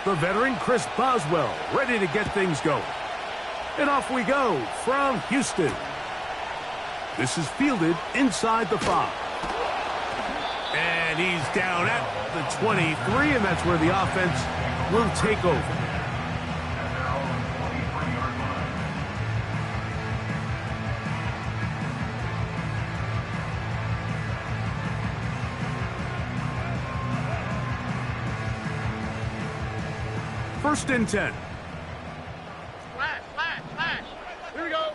The veteran Chris Boswell ready to get things going. And off we go from Houston. This is fielded inside the 5. And he's down at the 23, and that's where the offense will take over. First and 10. Flash, flash, flash. Here we go.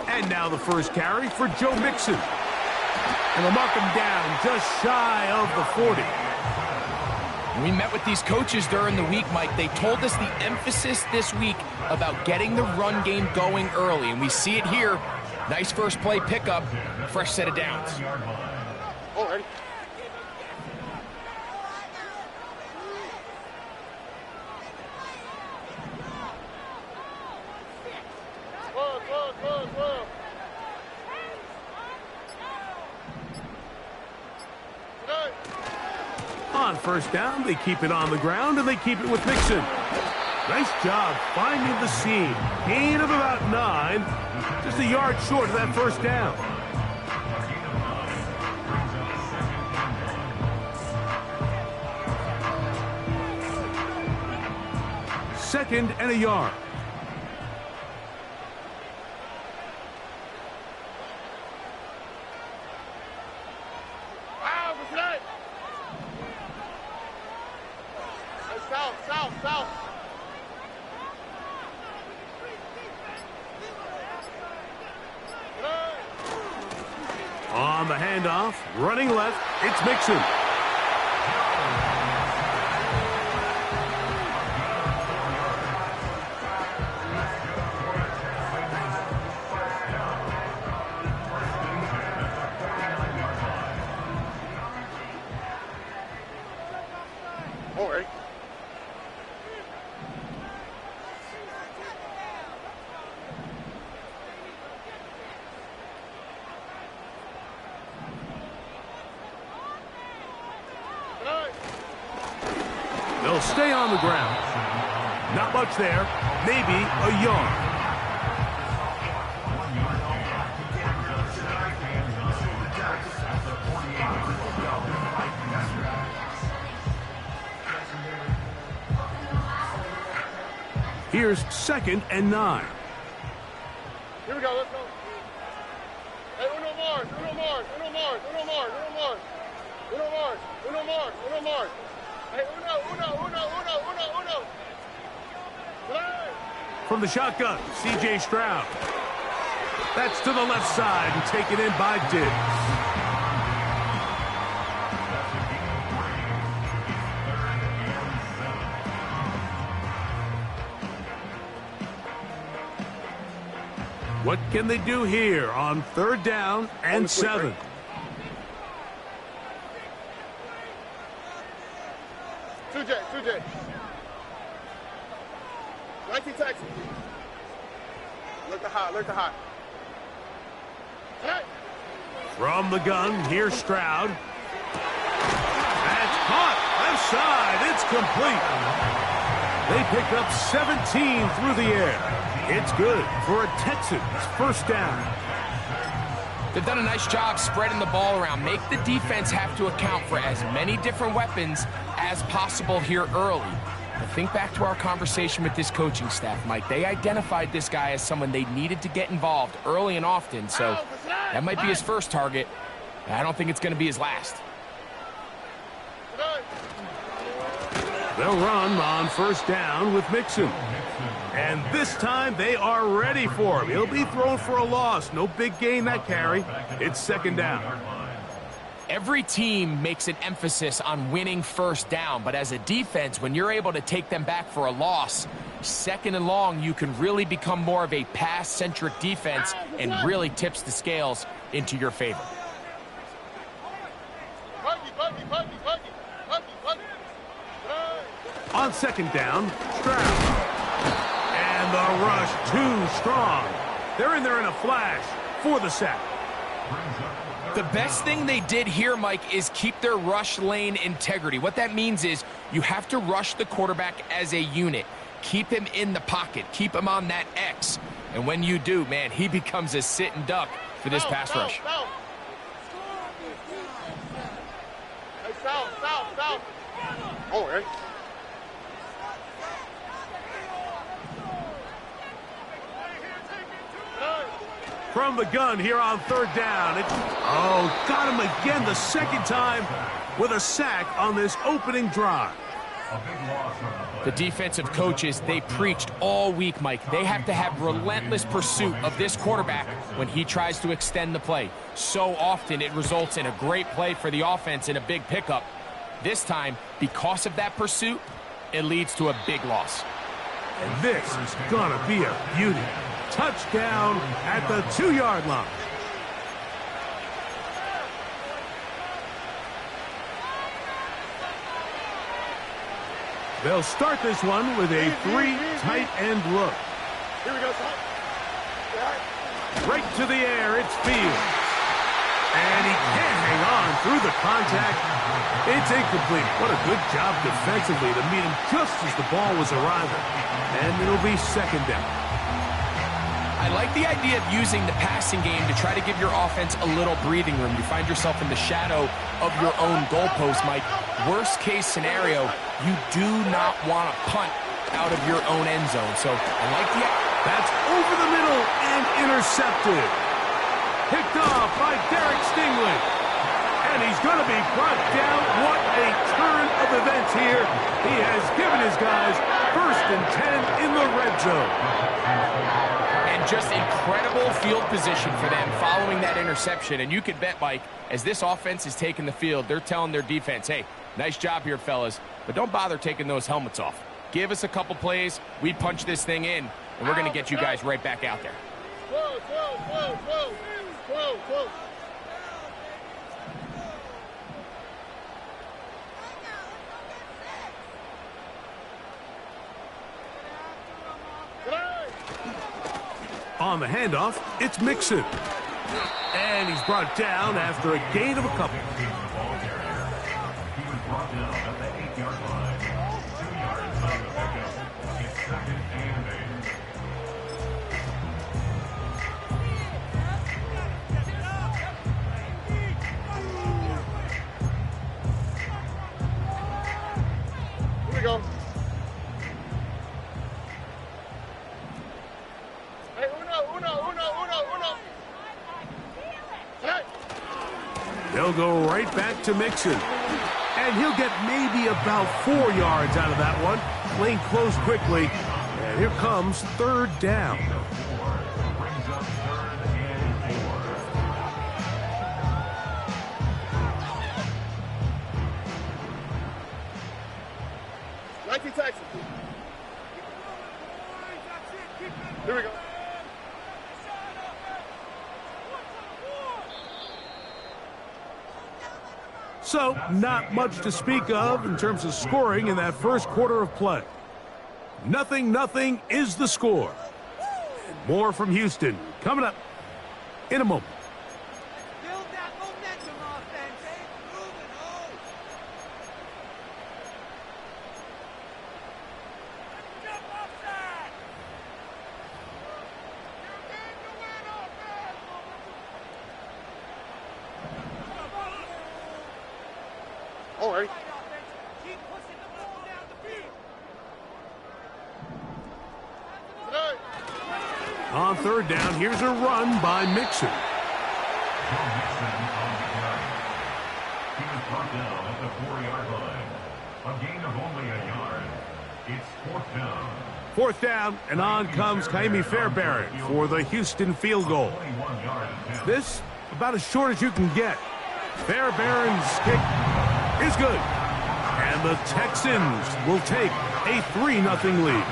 And now the first carry for Joe Mixon. And they'll mark him down just shy of the 40. We met with these coaches during the week, Mike. They told us the emphasis this week about getting the run game going early, and we see it here. Nice first play pickup, fresh set of downs. Oh, ready. On first down, they keep it on the ground, and they keep it with Mixon. Nice job finding the seam. Gain of about 9. Just a yard short of that first down. Second and a yard. South. On the handoff, running left, it's Mixon. All right. They'll stay on the ground. Not much there. Maybe a yard. Here's second and 9. Here we go, let's go. Hey, uno Mars. Hey, uno. Play. From the shotgun, C.J. Stroud. That's to the left side and taken in by Diggs. What can they do here on third down and 7? Two J. 19 Texas. Look the hot. Hey. From the gun, here's Stroud. That's caught. Left side. It's complete. They pick up 17 through the air. It's good for a Texans first down. They've done a nice job spreading the ball around. Make the defense have to account for as many different weapons as possible here early. But think back to our conversation with this coaching staff, Mike. They identified this guy as someone they needed to get involved early and often, so that might be his first target. I don't think it's going to be his last. They'll run on first down with Mixon. And this time they are ready for him. He'll be thrown for a loss. No big gain that carry. It's second down. Every team makes an emphasis on winning first down, but as a defense, when you're able to take them back for a loss, second and long, you can really become more of a pass-centric defense and really tips the scales into your favor. On second down, Stroud. And the rush too strong. They're in there in a flash for the sack. The best thing they did here, Mike, is keep their rush lane integrity. What that means is you have to rush the quarterback as a unit. Keep him in the pocket. Keep him on that X. And when you do, man, he becomes a sitting duck for this pass rush. South. Hey, south. Oh, hey. From the gun here on third down. Got him again the second time with a sack on this opening drive. The defensive coaches, they preached all week, Mike. They have to have relentless pursuit of this quarterback when he tries to extend the play. So often it results in a great play for the offense and a big pickup. This time, because of that pursuit, it leads to a big loss. And this is gonna be a beauty. Touchdown at the 2-yard line. They'll start this one with a 3 tight end look. Here we go, son. Right to the air, it's Fields. And he can't hang on through the contact. It's incomplete. What a good job defensively to meet him just as the ball was arriving. And it'll be second down. I like the idea of using the passing game to try to give your offense a little breathing room. You find yourself in the shadow of your own goalpost, Mike. Worst case scenario, you do not want to punt out of your own end zone. So I like the... That's over the middle and intercepted. Picked off by Derek Stingley. And he's going to be brought down. What a turn of events here. He has given his guys 1st and 10 in the red zone. And just incredible field position for them following that interception. And you can bet, Mike, as this offense is taking the field, they're telling their defense, hey, nice job here, fellas, but don't bother taking those helmets off. Give us a couple plays, we punch this thing in, and we're going to get you guys right back out there. Whoa. On the handoff, it's Mixon. And he's brought down after a gain of a couple. Here we go. Hey, uno. Hey. They'll go right back to Mixon. And he'll get maybe about 4 yards out of that one. Lane closed quickly. And here comes third down. Texas. Here we go. So, not much to speak of in terms of scoring in that first quarter of play. 0-0 is the score. More from Houston coming up in a moment. Build that momentum offense, eh? Move it home. Jump offside. All right. Keep pushing the ball down the field. On third down, here's a run by Mixon. He was brought down at the 4-yard line. A gain of only a yard. It's fourth down. Fourth down, and on comes Kaimi Fairbairn for the Houston field goal. This, about as short as you can get. Fairbairn's kick is good. And the Texans will take a 3-0 lead.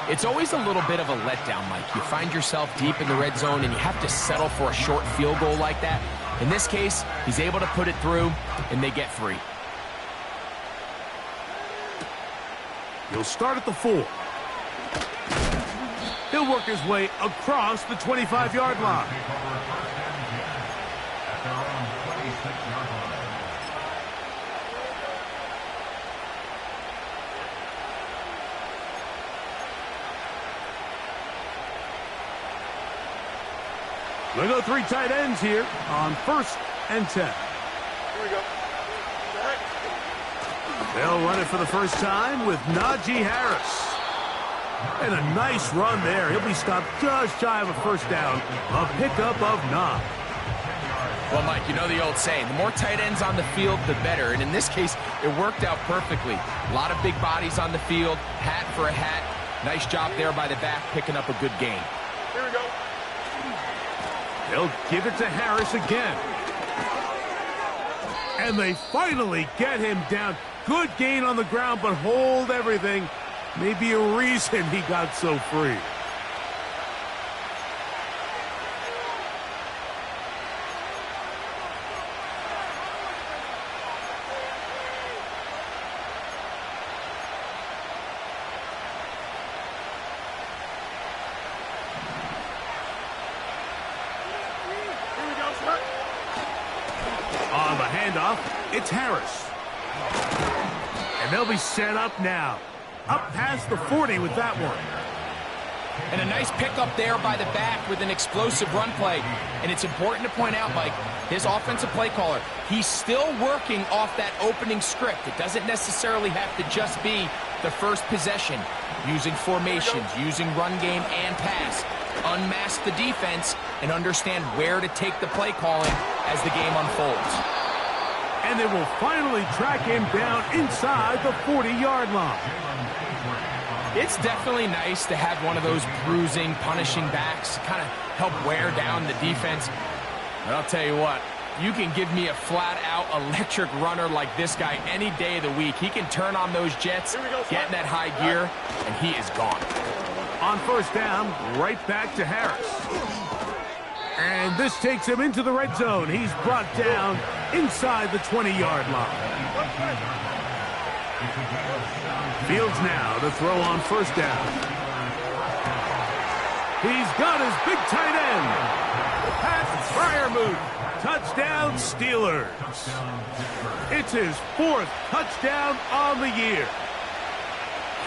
It's always a little bit of a letdown, Mike. You find yourself deep in the red zone and you have to settle for a short field goal like that. In this case, he's able to put it through, and they get 3. He'll start at the 4. He'll work his way across the 25-yard line. We'll go 3 tight ends here on 1st and 10. Here we go. They'll run it for the first time with Najee Harris. And a nice run there. He'll be stopped just shy of a first down. A pickup of 9. Well, Mike, you know the old saying, the more tight ends on the field, the better. And in this case, it worked out perfectly. A lot of big bodies on the field, hat for a hat. Nice job there by the back, picking up a good gain. Here we go. They'll give it to Harris again. And they finally get him down. Good gain on the ground, but hold everything. Maybe a reason he got so free. On the handoff, it's Harris. And they'll be set up now. Up past the 40 with that one. And a nice pickup there by the back with an explosive run play. And it's important to point out, Mike, his offensive play caller, he's still working off that opening script. It doesn't necessarily have to just be the first possession. Using formations, using run game and pass. Unmask the defense and understand where to take the play calling as the game unfolds. And they will finally track him down inside the 40-yard line. It's definitely nice to have one of those bruising, punishing backs kind of help wear down the defense. But I'll tell you what, you can give me a flat-out electric runner like this guy any day of the week. He can turn on those jets, get in that high gear, and he is gone. On first down, right back to Harris. And this takes him into the red zone. He's brought down inside the 20-yard line. Fields now to throw on first down. He's got his big tight end. Pat Fryermuth. Touchdown Steelers. It's his 4th touchdown on the year.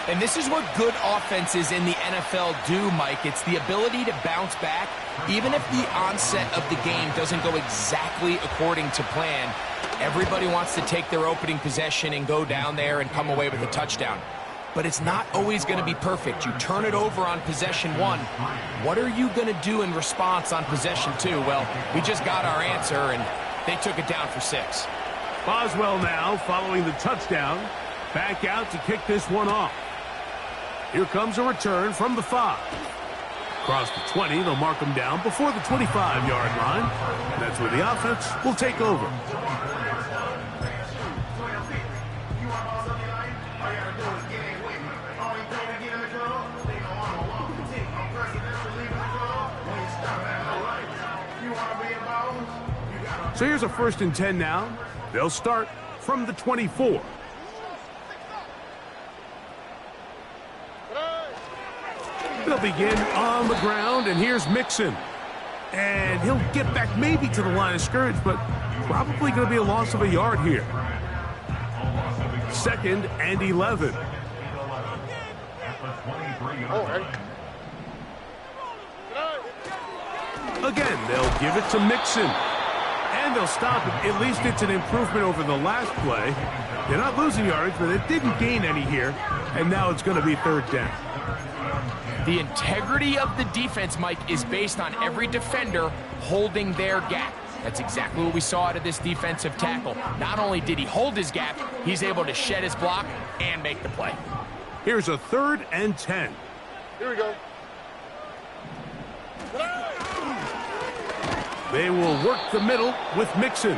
And this is what good offenses in the NFL do, Mike. It's the ability to bounce back. Even if the onset of the game doesn't go exactly according to plan, everybody wants to take their opening possession and go down there and come away with a touchdown. But it's not always going to be perfect. You turn it over on possession 1. What are you going to do in response on possession 2? Well, we just got our answer, and they took it down for 6. Boswell now following the touchdown. Back out to kick this one off. Here comes a return from the 5. Across the 20, they'll mark him down before the 25-yard line. That's where the offense will take over. So here's a 1st and 10 now. They'll start from the 24. They'll begin on the ground, and here's Mixon. And he'll get back maybe to the line of scrimmage, but probably going to be a loss of a yard here. 2nd and 11. Again, they'll give it to Mixon. And they'll stop it. At least it's an improvement over the last play. They're not losing yards, but it didn't gain any here. And now it's going to be 3rd down. The integrity of the defense, Mike, is based on every defender holding their gap. That's exactly what we saw out of this defensive tackle. Not only did he hold his gap, he's able to shed his block and make the play. Here's a 3rd and 10. Here we go. They will work the middle with Mixon.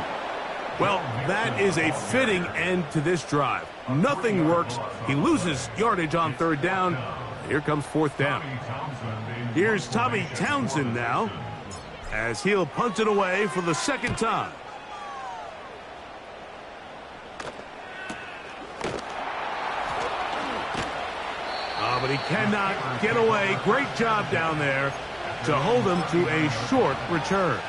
Well, that is a fitting end to this drive. Nothing works. He loses yardage on 3rd down. Here comes 4th down. Here's Tommy Townsend now, as he'll punt it away for the 2nd time. But he cannot get away. Great job down there to hold him to a short return.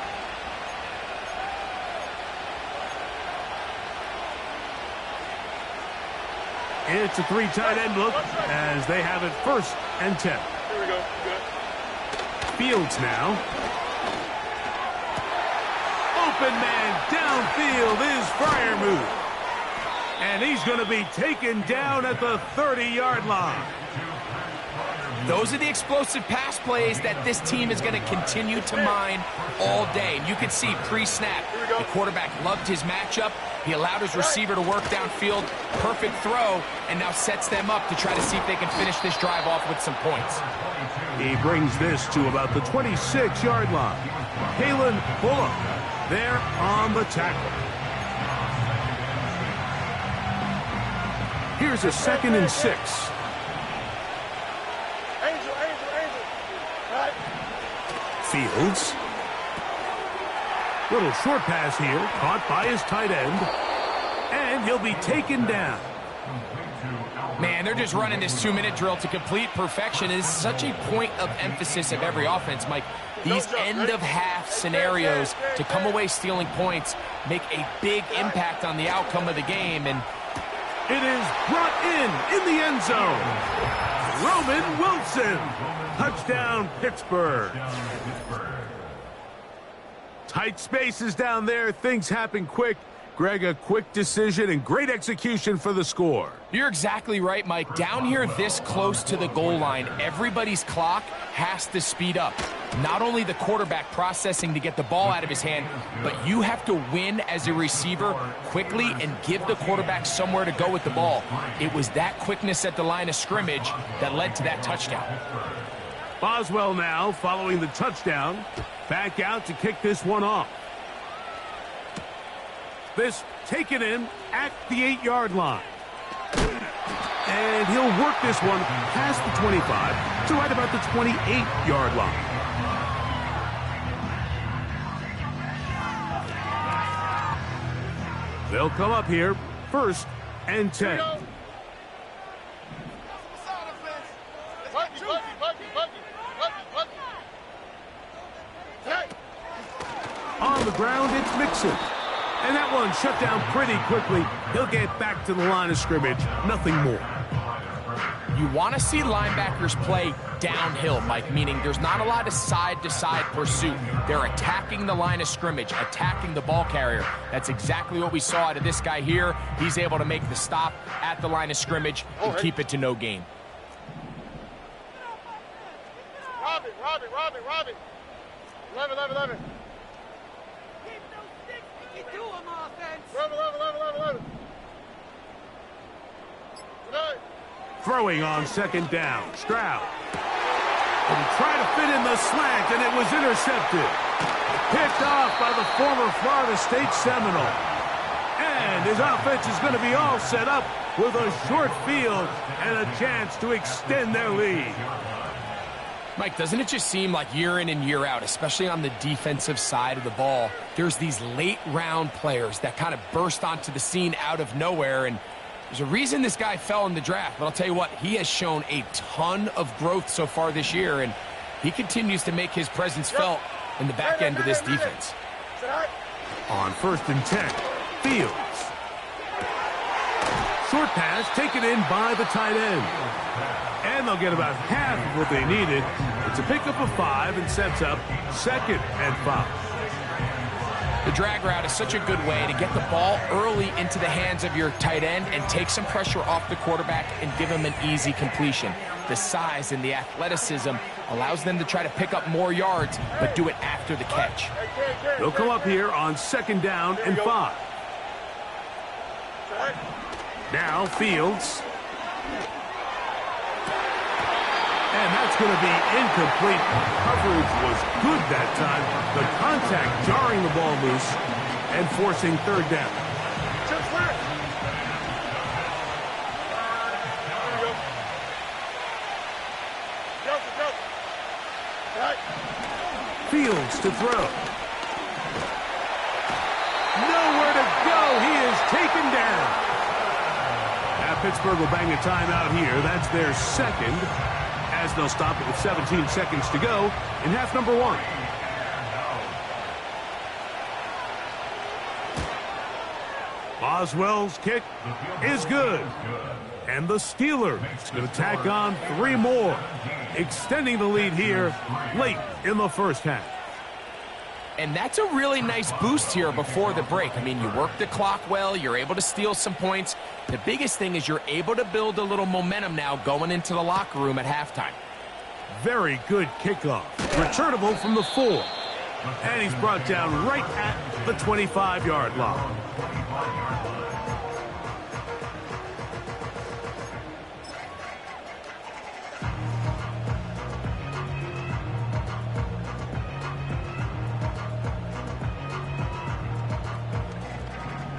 It's a 3 tight end look as they have it 1st and 10. Here we go. Good. Fields now. open man downfield is Freiermuth. And he's going to be taken down at the 30-yard line. Those are the explosive pass plays that this team is going to continue to mine all day. And you can see pre-snap, the quarterback loved his matchup. He allowed his receiver to work downfield, perfect throw, and now sets them up to try to see if they can finish this drive off with some points. He brings this to about the 26-yard line. Kalen Bullock there on the tackle. Here's a 2nd and 6. Fields. Little short pass here, caught by his tight end. And he'll be taken down. Man, they're just running this 2-minute drill to complete perfection. It is such a point of emphasis of every offense, Mike. These end-of-half scenarios to come away stealing points make a big impact on the outcome of the game. And it is brought in the end zone. Roman Wilson. Touchdown, Pittsburgh. Tight spaces down there. Things happen quick. Greg, a quick decision and great execution for the score. You're exactly right, Mike. Down here this close to the goal line, everybody's clock has to speed up. Not only the quarterback processing to get the ball out of his hand, but you have to win as a receiver quickly and give the quarterback somewhere to go with the ball. It was that quickness at the line of scrimmage that led to that touchdown. Boswell now following the touchdown. Back out to kick this one off. This taken in at the 8-yard line. And he'll work this one past the 25 to right about the 28-yard line. They'll come up here, 1st and 10. On the ground, it's Mixon. And that one shut down pretty quickly. He'll get back to the line of scrimmage. Nothing more. You want to see linebackers play downhill, Mike, meaning there's not a lot of side-to-side pursuit. They're attacking the line of scrimmage, attacking the ball carrier. That's exactly what we saw out of this guy here. He's able to make the stop at the line of scrimmage and keep it to no gain. Robbie. 11. Throwing on 2nd down. Stroud. And he tried to fit in the slant, and it was intercepted. Picked off by the former Florida State Seminole. And his offense is going to be all set up with a short field and a chance to extend their lead. Mike, doesn't it just seem like year in and year out, especially on the defensive side of the ball, there's these late-round players that kind of burst onto the scene out of nowhere, and there's a reason this guy fell in the draft, but I'll tell you what, he has shown a ton of growth so far this year, and he continues to make his presence felt in the back end of this defense. On 1st and 10, Fields. Short pass taken in by the tight end. And they'll get about half of what they needed. It's a pickup of 5 and sets up 2nd and 5. The drag route is such a good way to get the ball early into the hands of your tight end and take some pressure off the quarterback and give him an easy completion. The size and the athleticism allows them to try to pick up more yards, but do it after the catch. They'll come up here on 2nd down and 5. Now Fields. And that's going to be incomplete. Coverage was good that time. The contact jarring the ball loose and forcing 3rd down. Fields to throw. Nowhere to go. He is taken down. Now Pittsburgh will bang a timeout here. That's their 2nd. As they'll stop it with 17 seconds to go in half number 1. Boswell's kick is good. And the Steelers going to tack on 3 more, extending the lead here late in the 1st half. And that's a really nice boost here before the break. I mean, you work the clock well, you're able to steal some points. The biggest thing is you're able to build a little momentum now going into the locker room at halftime. Very good kickoff. Returnable from the 4. And he's brought down right at the 25-yard line.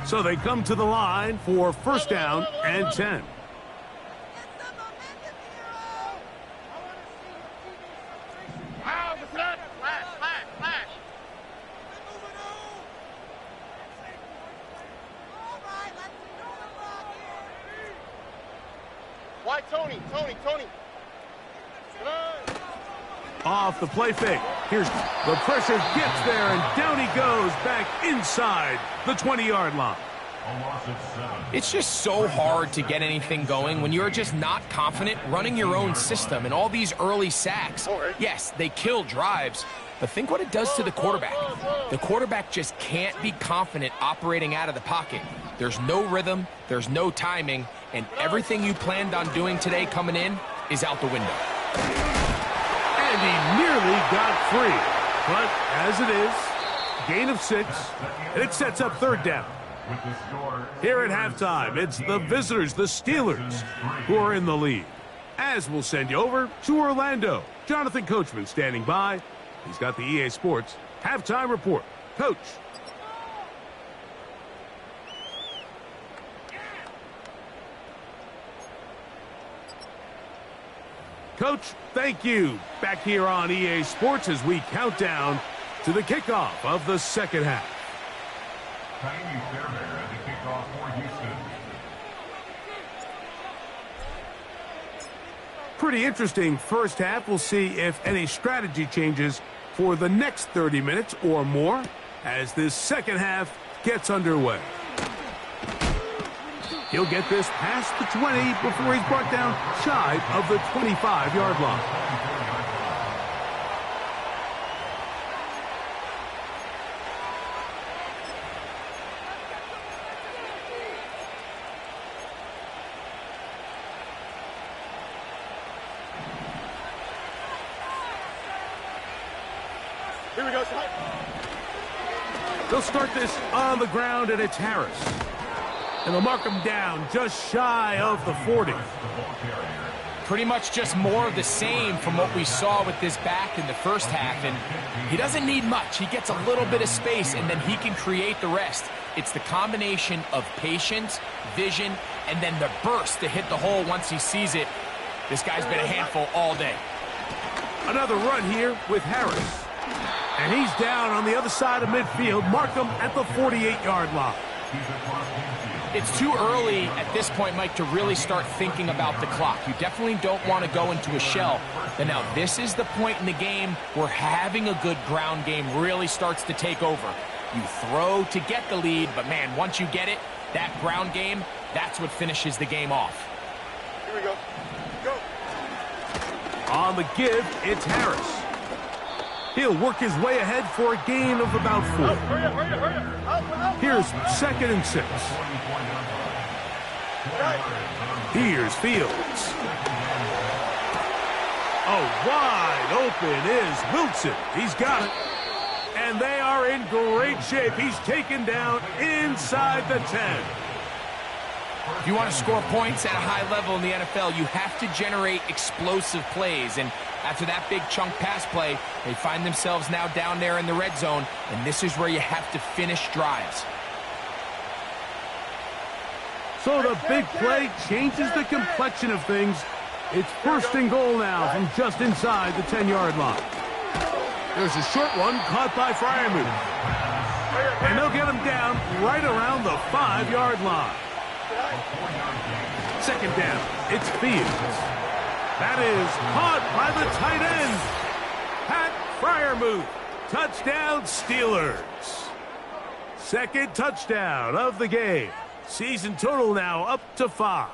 So they come to the line for first down and 10. Why, Tony? Off the play fake. Here's the pressure gets there, and down he goes back inside the 20-yard line. A loss of 7. It's just so hard to get anything going when you're just not confident running your own system, and all these early sacks. Yes, they kill drives, but think what it does to the quarterback. The quarterback just can't be confident operating out of the pocket. There's no rhythm, there's no timing, and everything you planned on doing today coming in is out the window. And he nearly got free. But as it is, gain of 6, and it sets up third down. With the score, Here at halftime, it's the visitors, the Steelers, who are in the lead. As we'll send you over to Orlando. Jonathan Coachman standing by. He's got the EA Sports halftime report. Coach. Coach, thank you. Back here on EA Sports as we count down to the kickoff of the second half. Tiny Fairbairn at the kickoff for Houston. Pretty interesting first half. We'll see if any strategy changes for the next 30 minutes or more as this second half gets underway. He'll get this past the 20 before he's brought down shy of the 25-yard line. Here we go, son. They'll start this on the ground, and it's Harris. And they'll mark him down just shy of the 40. Pretty much just more of the same from what we saw with this back in the first half. And he doesn't need much. He gets a little bit of space, and then he can create the rest. It's the combination of patience, vision, and then the burst to hit the hole once he sees it. This guy's been a handful all day. Another run here with Harris. And he's down on the other side of midfield. Mark him at the 48-yard line. It's too early at this point, Mike, to really start thinking about the clock. You definitely don't want to go into a shell. But now this is the point in the game where having a good ground game really starts to take over. You throw to get the lead, but man, once you get it, that ground game, that's what finishes the game off. Here we go. Go. On the give, it's Harris. He'll work his way ahead for a gain of about 4. Hurry up. Here's 2nd and 6. Here's Fields. Wide open is Wilson. He's got it. And they are in great shape. He's taken down inside the 10. If you want to score points at a high level in the NFL, you have to generate explosive plays. And after that big chunk pass play, they find themselves now down there in the red zone, and this is where you have to finish drives. So the big play changes the complexion of things. It's 1st and goal now from just inside the 10-yard line. There's a short one caught by Freiermuth. And they'll get him down right around the 5-yard line. 2nd down, it's Fields. That is caught by the tight end, Pat Freiermuth. Touchdown, Steelers. 2nd touchdown of the game. Season total now up to 5.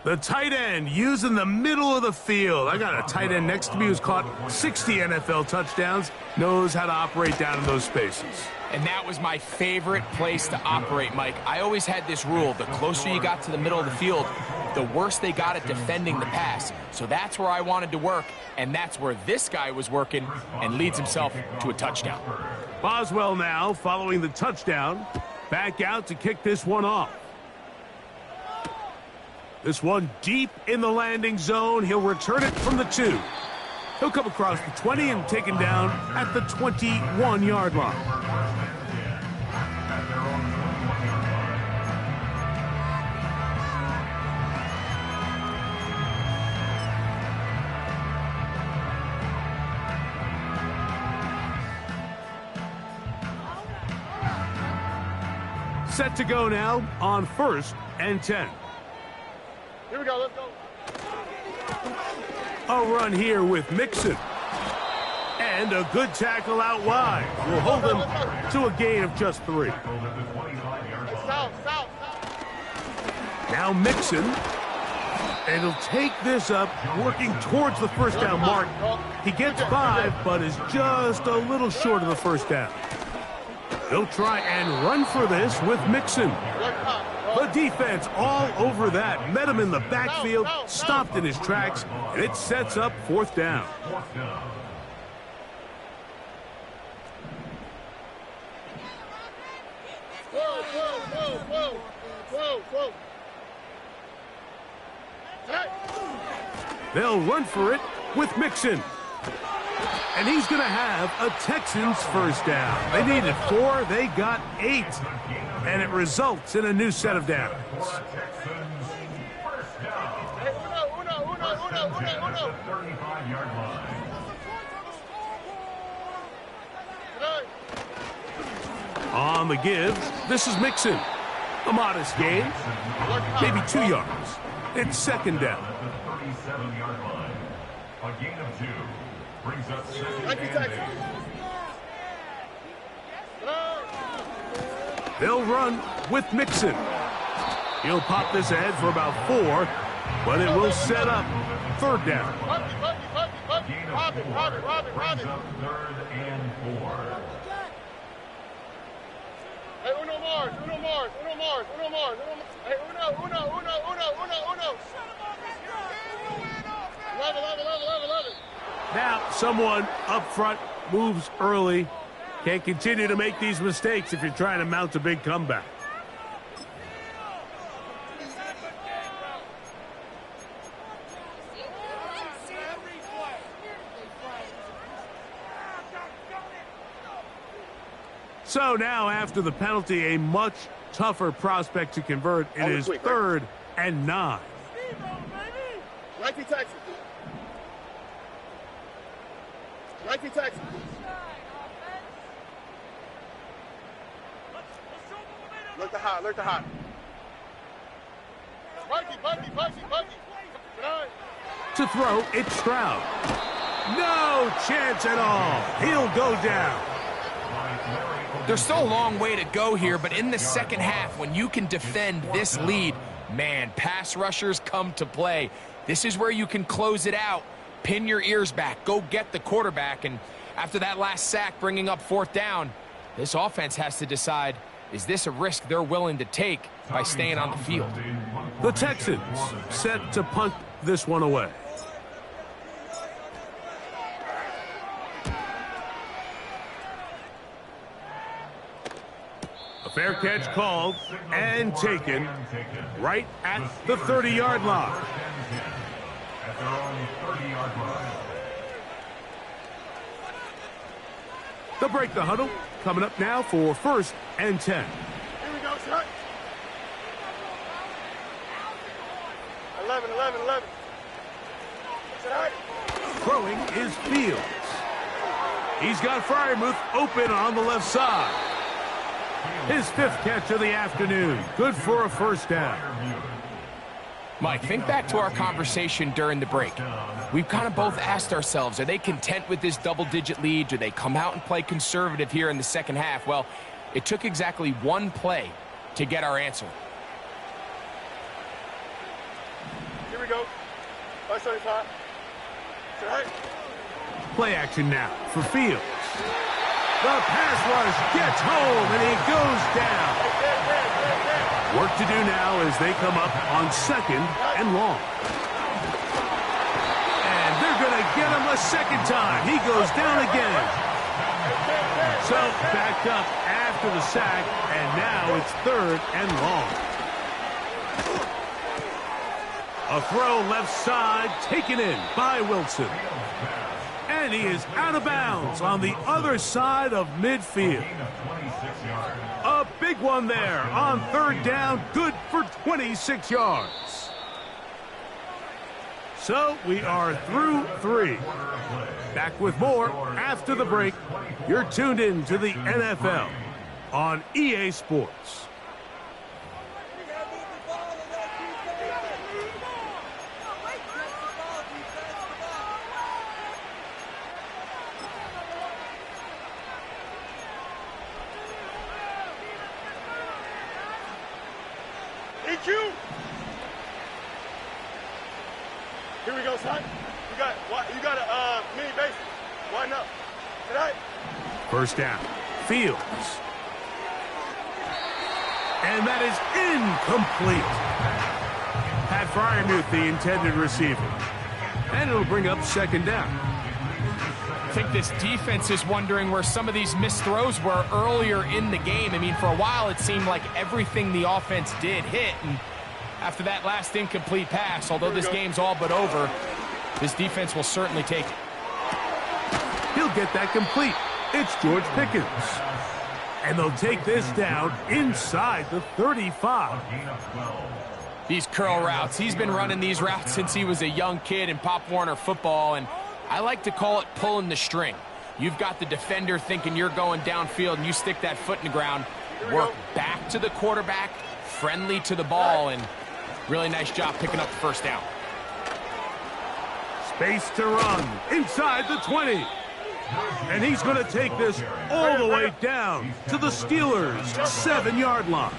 The tight end using the middle of the field. I got a tight end next to me who's caught 60 NFL touchdowns, knows how to operate down in those spaces. And that was my favorite place to operate, Mike. I always had this rule: the closer you got to the middle of the field, the worse they got at defending the pass. So that's where I wanted to work, and that's where this guy was working, and leads himself to a touchdown. Boswell now, following the touchdown, back out to kick this one off. This one deep in the landing zone. He'll return it from the 2. He'll come across the 20 and taken down at the 21-yard line. Set to go now on 1st and 10. Here we go, let's go. A run here with Mixon. And a good tackle out wide. Will hold him to a gain of just 3. South. Now Mixon. And he'll take this up, working towards the first down mark. He gets 5, but is just a little short of the first down. He'll try and run for this with Mixon. The defense all over that. Met him in the backfield, stopped in his tracks, and it sets up 4th down. Whoa. They'll run for it with Mixon. And he's going to have a Texans first down. They needed 4, they got 8. And it results in a new set of downs. On the give, this is Mixon. A modest gain, maybe 2 yards. It's 2nd down. A gain of 2 brings up 2nd and 8. They'll run with Mixon. He'll pop this ahead for about 4, but it will set up 3rd down. Robin. Brings up 3rd and 4. Hey, Uno Mars. Hey, Uno. 11. Now, someone up front moves early. Can't continue to make these mistakes if you're trying to mount a big comeback. So now, after the penalty, a much tougher prospect to convert. It is 3rd and 9. Nike Texas. Look to hot. Bucky. To throw, it's Stroud. No chance at all. He'll go down. There's still a long way to go here, but in the second half, when you can defend this lead, man, pass rushers come to play. This is where you can close it out, pin your ears back, go get the quarterback, and after that last sack bringing up 4th down, this offense has to decide, is this a risk they're willing to take by staying on the field? The Texans set to punt this one away. A fair catch called and taken right at the 30-yard line. At their own 30-yard line. They'll break the huddle. Coming up now for 1st and 10. Here we go, shot. 11. Throwing is Fields. He's got Freiermuth open on the left side. His 5th catch of the afternoon. Good for a 1st down. Mike, think back to our conversation during the break. We've kind of both asked ourselves, are they content with this double-digit lead? Do they come out and play conservative here in the second half? Well, it took exactly 1 play to get our answer. go. 575. Right. Play action now for Fields. The pass rush gets home, and he goes down. Work to do now as they come up on 2nd and long. And they're going to get him a second time. He goes down again. So backed up after the sack, and now it's 3rd and long. A throw left side, taken in by Wilson. And he is out of bounds on the other side of midfield. A big one there on 3rd down, good for 26 yards. So we are through 3. Back with more after the break. You're tuned in to the NFL on EA Sports. EQ! Here we go, son. You got a mini base. Line up. Tonight. 1st down. Fields. And that is incomplete. Pat Fryermuth, the intended receiver. And it'll bring up 2nd down. I think this defense is wondering where some of these missed throws were earlier in the game. I mean, for a while, it seemed like everything the offense did hit. And after that last incomplete pass, although this game's all but over, this defense will certainly take it. He'll get that complete. It's George Pickens. And they'll take this down inside the 35. These curl routes, he's been running these routes since he was a young kid in Pop Warner football, and I like to call it pulling the string. You've got the defender thinking you're going downfield, and you stick that foot in the ground, work back to the quarterback, friendly to the ball, and really nice job picking up the 1st down. Space to run inside the 20. And he's going to take this all the way down to the Steelers' 7-yard line.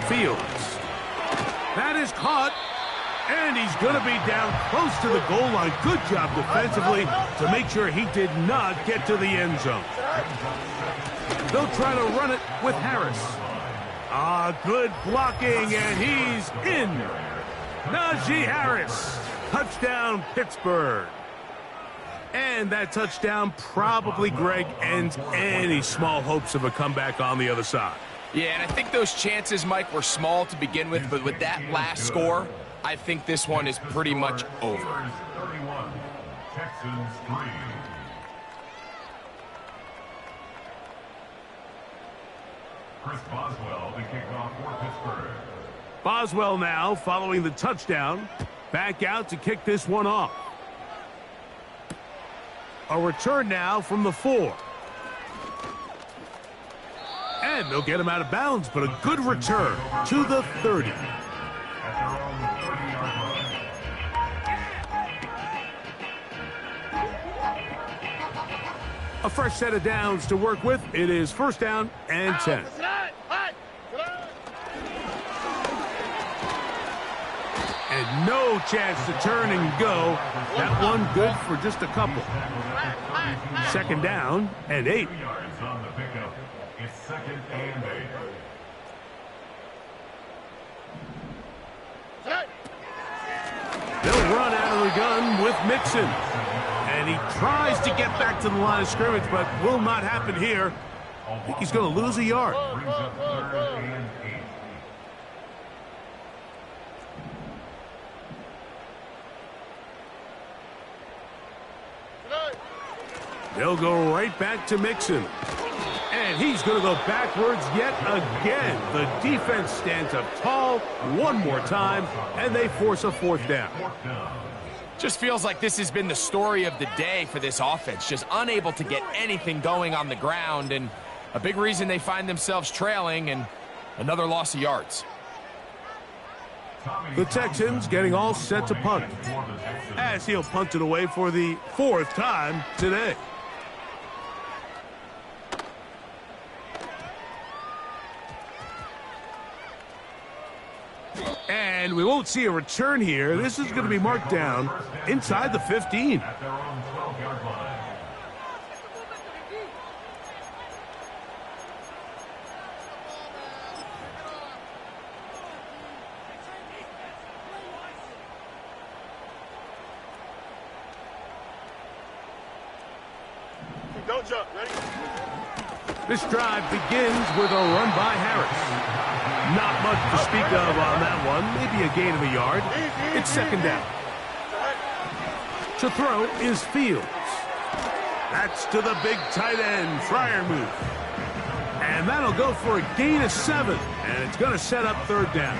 Fields. That is caught. And he's going to be down close to the goal line. Good job defensively to make sure he did not get to the end zone. They'll try to run it with Harris. Good blocking, and he's in. Najee Harris. Touchdown, Pittsburgh. And that touchdown probably, Greg, ends any small hopes of a comeback on the other side. Yeah, and I think those chances, Mike, were small to begin with, but with that last score, I think this one is pretty much over. 31, Texans 3. Chris Boswell, the kickoff for Pittsburgh. Boswell now, following the touchdown, back out to kick this one off. A return now from the 4. And they'll get him out of bounds, but a good return to the 30. A fresh set of downs to work with. It is 1st down and 10. And no chance to turn and go. That one good for just a couple. 2nd down and 8. Yards on the pickup. It's 2nd and 8. They'll run out of the gun with Mixon. And he tries to get back to the line of scrimmage, but will not happen here. I think he's going to lose a yard. Brings up 3rd and 8. They'll go right back to Mixon. And he's going to go backwards yet again. The defense stands up tall one more time, and they force a 4th down. Just feels like this has been the story of the day for this offense. Just unable to get anything going on the ground, and a big reason they find themselves trailing, and another loss of yards. The Texans getting all set to punt, as he'll punt it away for the 4th time today. And And we won't see a return here. This is going to be marked down inside the 15. At their own 12-yard line. Don't jump. Ready? This drive begins with a run by Harris. Not much to speak of on that one. Maybe a gain of a yard. It's second down. To throw is Fields. That's to the big tight end, Freiermuth. And that'll go for a gain of 7. And it's going to set up third down.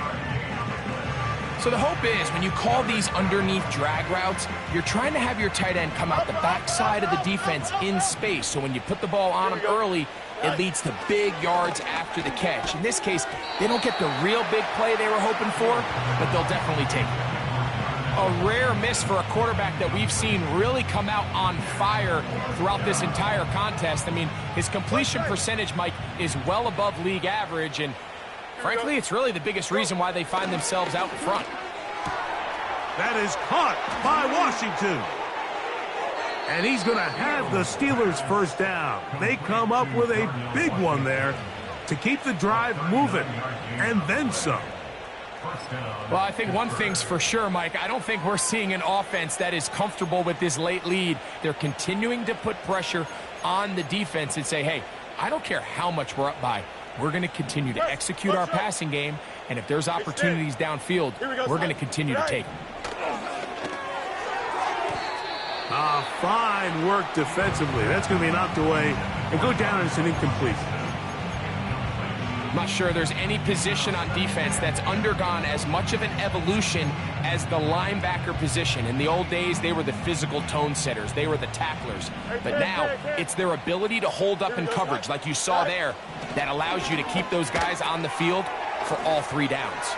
So the hope is when you call these underneath drag routes, you're trying to have your tight end come out the backside of the defense in space. So when you put the ball on him early, it leads to big yards after the catch. In this case, they don't get the real big play they were hoping for, but they'll definitely take it. A rare miss for a quarterback that we've seen really come out on fire throughout this entire contest. I mean, his completion percentage, Mike, is well above league average, and frankly, it's really the biggest reason why they find themselves out in front. That is caught by Washington. And he's going to have the Steelers first down. They come up with a big one there to keep the drive moving, and then some. Well, I think one thing's for sure, Mike. I don't think we're seeing an offense that is comfortable with this late lead. They're continuing to put pressure on the defense and say, hey, I don't care how much we're up by. We're going to continue to execute our passing game, and if there's opportunities downfield, we're going to continue to take them. Fine work defensively. That's going to be knocked away and go down as an incomplete. I'm not sure there's any position on defense that's undergone as much of an evolution as the linebacker position. In the old days, they were the physical tone setters. They were the tacklers. But now, it's their ability to hold up in coverage, like you saw there, that allows you to keep those guys on the field for all 3 downs.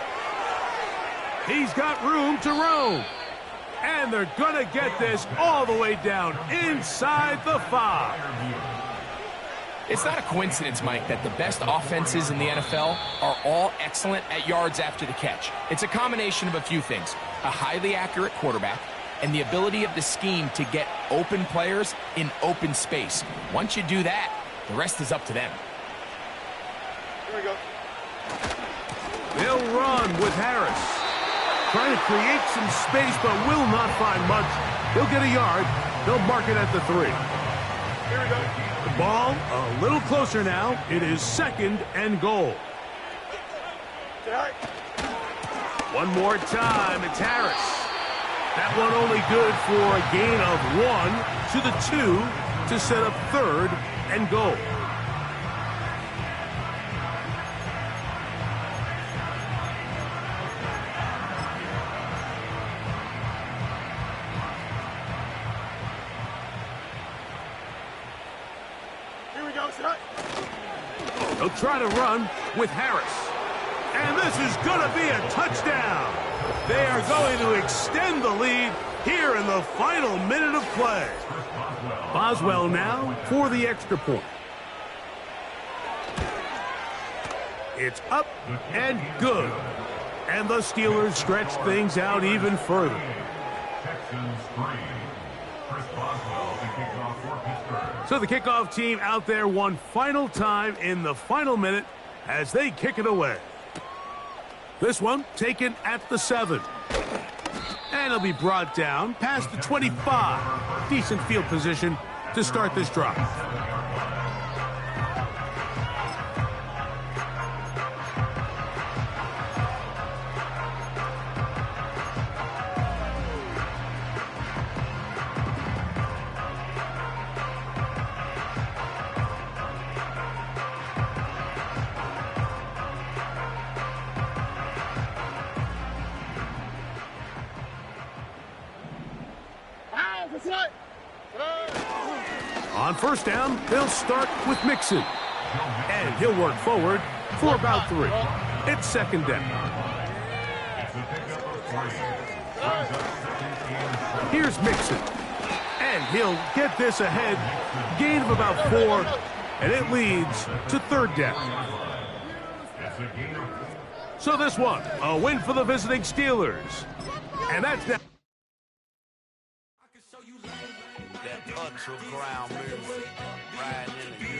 He's got room to roam. And they're going to get this all the way down inside the 5. It's not a coincidence, Mike, that the best offenses in the NFL are all excellent at yards after the catch. It's a combination of a few things: a highly accurate quarterback and the ability of the scheme to get open players in open space. Once you do that, the rest is up to them. Here we go. They'll run with Harris. Trying to create some space, but will not find much. He'll get a yard. They'll mark it at the 3. Here we go. The ball a little closer now. It is second and goal. One more time. It's Harris. That one only good for a gain of 1 to the 2 to set up third and goal. They'll try to run with Harris. And this is going to be a touchdown. They are going to extend the lead here in the final minute of play. Boswell now for the extra point. It's up and good. And the Steelers stretch things out even further. So the kickoff team out there one final time in the final minute as they kick it away. This one taken at the 7. And it'll be brought down past the 25. Decent field position to start this drive. On first down, they'll start with Mixon. And he'll work forward for about 3. It's second down. Here's Mixon. And he'll get this ahead. Gain of about 4. And it leads to third down. So this one, a win for the visiting Steelers. And that's now. That touch of ground music, riding in the